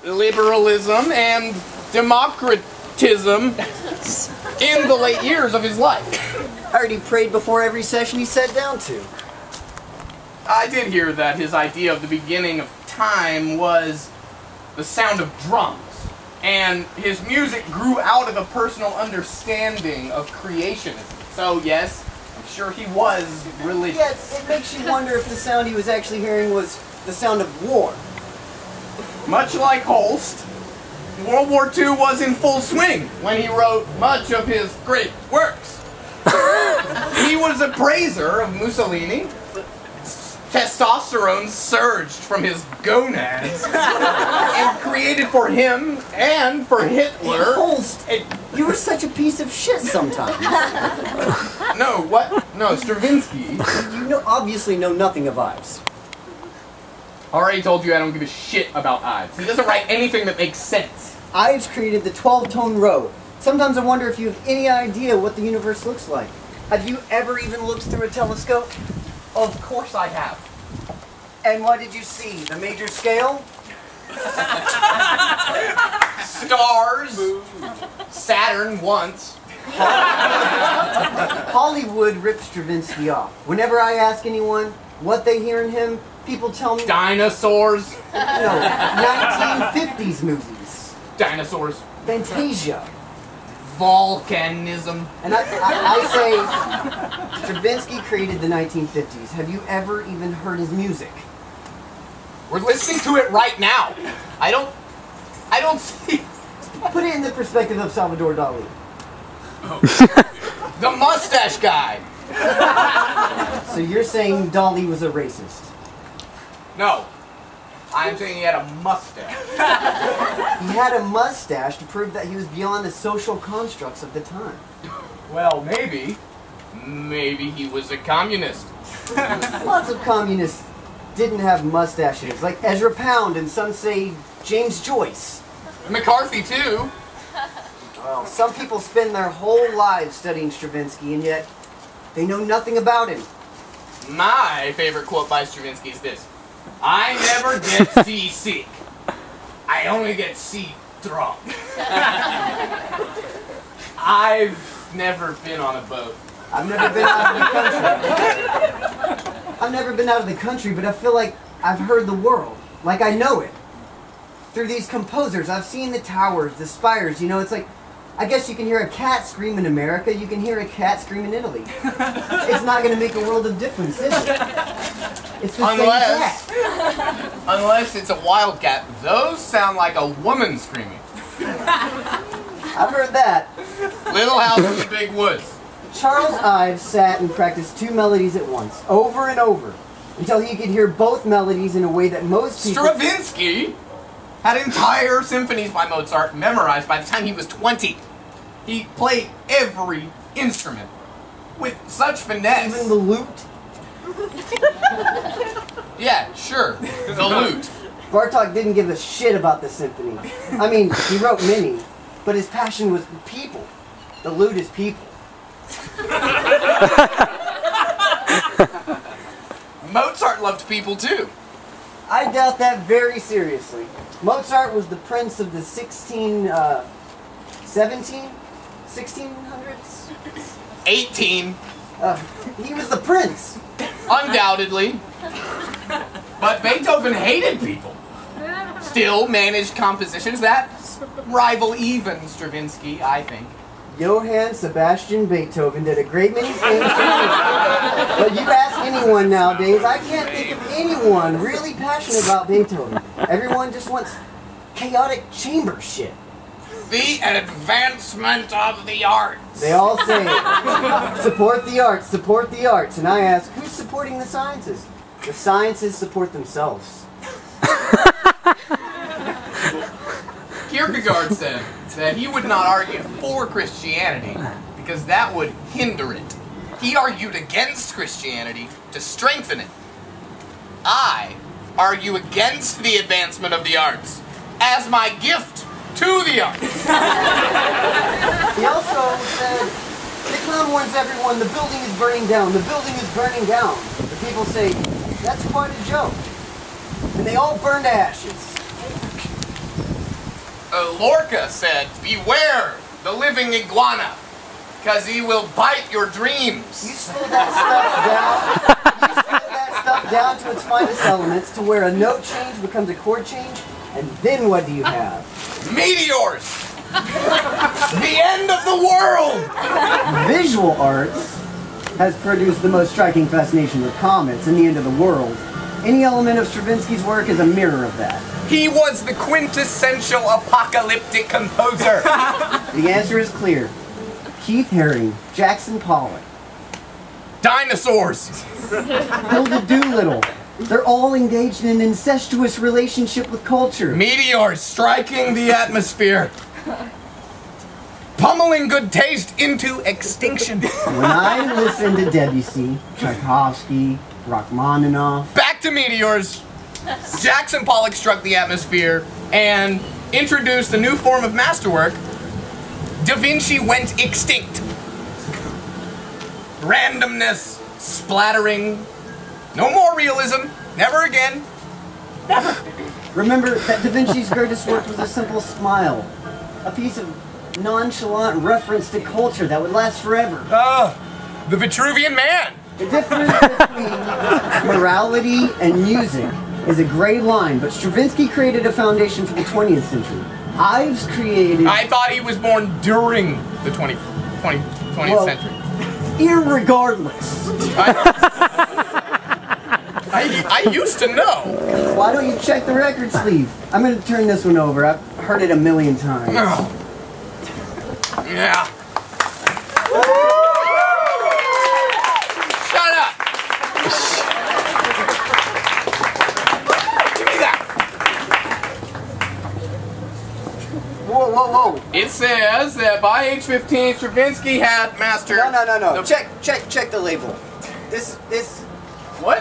liberalism and democratism in the late years of his life. I heard he prayed before every session he sat down to. I did hear that his idea of the beginning of time was the sound of drums, and his music grew out of a personal understanding of creationism. So yes, I'm sure he was religious. Yeah, it makes you wonder if the sound he was actually hearing was the sound of war. Much like Holst, World War II was in full swing when he wrote much of his great works. He was a praiser of Mussolini. Testosterone surged from his gonads and created for him and for Hitler. Holst, you were such a piece of shit sometimes. No, what? No, Stravinsky. You obviously know nothing of Ives. Already told you I don't give a shit about Ives. He doesn't write anything that makes sense. Ives created the 12-tone row. Sometimes I wonder if you have any idea what the universe looks like. Have you ever even looked through a telescope? Of course I have. And what did you see? The major scale? Stars. Saturn once. Hollywood ripped Stravinsky off. Whenever I ask anyone what they hear in him, people tell me... Dinosaurs. No, 1950s movies. Dinosaurs. Fantasia. Volcanism. And I say, Stravinsky created the 1950s. Have you ever even heard his music? We're listening to it right now. I don't see... Put it in the perspective of Salvador Dali. Oh. The mustache guy. So you're saying Dali was a racist? No. I'm saying he had a mustache. He had a mustache to prove that he was beyond the social constructs of the time. Well, maybe. Maybe he was a communist. Lots of communists didn't have mustaches, like Ezra Pound and some say James Joyce. McCarthy, too. Well, some people spend their whole lives studying Stravinsky, and yet they know nothing about him. My favorite quote by Stravinsky is this: I never get seasick. I only get sea drunk. I've never been on a boat. I've never been out of the country. I've never been out of the country, but I feel like I've heard the world. Like I know it. Through these composers, I've seen the towers, the spires, you know, it's like, I guess you can hear a cat scream in America, you can hear a cat scream in Italy. It's not going to make a world of difference, is it? It's the same cat. Unless it's a wildcat. Those sound like a woman screaming. I've heard that. Little House in the Big Woods. Charles Ives sat and practiced two melodies at once, over and over, until he could hear both melodies in a way that most people... Stravinsky had entire symphonies by Mozart memorized by the time he was 20. He played every instrument with such finesse. Even the lute? Yeah, sure. The lute. Bartók didn't give a shit about the symphony. I mean, he wrote many, but his passion was people. The lute is people. Mozart loved people too. I doubt that very seriously. Mozart was the prince of the 1600s? 18. He was the prince. Undoubtedly. But Beethoven hated people. Still managed compositions that rival even Stravinsky, I think. Johann Sebastian Beethoven did a great many things. But you ask anyone nowadays, I can't think of anyone really passionate about Beethoven. Everyone just wants chaotic chamber shit. The advancement of the arts. They all say, support the arts, and I ask, who's supporting the sciences? The sciences support themselves. Kierkegaard said that he would not argue for Christianity because that would hinder it. He argued against Christianity to strengthen it. I argue against the advancement of the arts as my gift to the arts. He also said, the clown warns everyone, the building is burning down, the building is burning down. The people say, that's quite a joke. And they all burn to ashes. Lorca said, beware the living iguana, because he will bite your dreams. You slow that stuff down. You slow that stuff down to its finest elements, to where a note change becomes a chord change, and then what do you have? Meteors! The end of the world! Visual arts has produced the most striking fascination with comets and the end of the world. Any element of Stravinsky's work is a mirror of that. He was the quintessential apocalyptic composer. The answer is clear. Keith Haring, Jackson Pollock, Dinosaurs! Hilda Doolittle. They're all engaged in an incestuous relationship with culture. Meteors striking the atmosphere. Pummeling good taste into extinction. When I listen to Debussy, Tchaikovsky, Rachmaninoff... Back to meteors. Jackson Pollock struck the atmosphere and introduced a new form of masterwork. Da Vinci went extinct. Randomness, splattering, no more realism, never again, never. Remember that Da Vinci's greatest work was a simple smile. A piece of nonchalant reference to culture that would last forever. The Vitruvian Man. The difference between morality and music is a gray line, but Stravinsky created a foundation for the 20th century. Ives created... I thought he was born during the 20th century. Irregardless. I used to know. Why don't you check the record sleeve? I'm going to turn this one over. I've heard it a million times. Yeah. Shut up. Give me that. Whoa, whoa, whoa. It says that by age 15, Stravinsky had mastered... No. Check the label. This... What?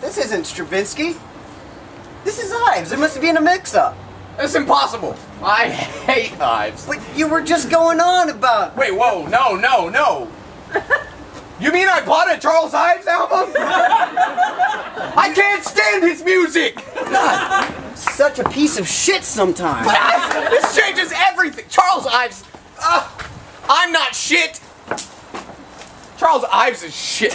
This isn't Stravinsky. This is Ives. There must be a mix-up. That's impossible. I hate Ives. But you were just going on about... Wait, whoa, no. You mean I bought a Charles Ives album? I can't stand his music! God, such a piece of shit sometimes. This changes everything. Charles Ives... I'm not shit. Charles Ives is shit.